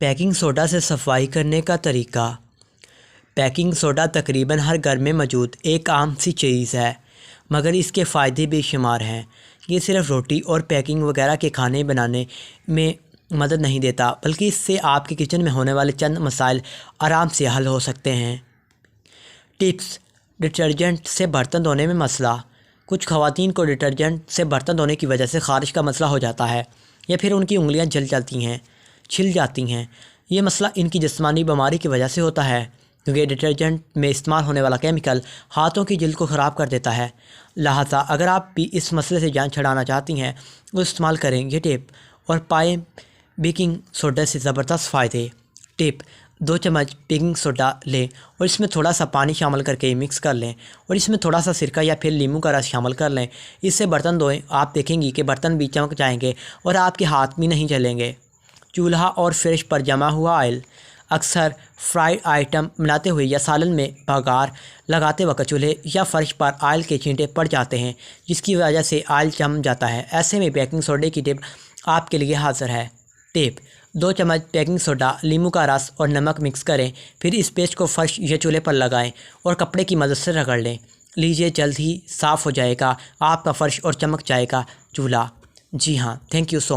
Baking soda से सफाई करने का तरीका। बेकिंग सोडा तकरीबन हर घर में मौजूद एक आम सी चीज़ है, मगर इसके फ़ायदे बेशुमार हैं। ये सिर्फ रोटी और पैकिंग वगैरह के खाने बनाने में मदद नहीं देता, बल्कि इससे आपके किचन में होने वाले चंद मसाइल आराम से हल हो सकते हैं। टिप्स। डिटर्जेंट से बर्तन धोने में मसला। कुछ ख़वातीन को डिटर्जेंट से बर्तन धोने की वजह से ख़ारिश का मसला हो जाता है या फिर उनकी उंगलियां छिल जाती हैं। ये मसला इनकी जिस्मानी बीमारी की वजह से होता है, क्योंकि डिटर्जेंट में इस्तेमाल होने वाला केमिकल हाथों की जल्द को ख़राब कर देता है। लिहाजा अगर आप भी इस मसले से जान छुड़ाना चाहती हैं तो इस्तेमाल करें ये टिप और पाएँ बेकिंग सोडा से ज़बरदस्त फ़ायदे। टिप। 2 चम्मच बेकिंग सोडा लें और इसमें थोड़ा सा पानी शामिल करके मिक्स कर लें और इसमें थोड़ा सा सिरका या फिर नींबू का रस शामिल कर लें। इससे बर्तन धोएं, आप देखेंगी कि बर्तन भी चमक जाएंगे और आपके हाथ भी नहीं जलेंगे। चूल्हा और फ्रिज पर जमा हुआ ऑयल। अक्सर फ्राइड आइटम बनाते हुए या सालन में बघार लगाते वक्त चूल्हे या फर्श पर ऑयल के छींटे पड़ जाते हैं, जिसकी वजह से ऑयल जम जाता है। ऐसे में बेकिंग सोडे की टिप आपके लिए हाजिर है। टिप। 2 चम्मच बेकिंग सोडा, नींबू का रस और नमक मिक्स करें, फिर इस पेस्ट को फर्श या चूल्हे पर लगाएं और कपड़े की मदद से रगड़ लें। लीजिए, जल्द ही साफ़ हो जाएगा आपका फर्श और चमक जाएगा चूल्हा। जी हाँ, थैंक यू सो मच।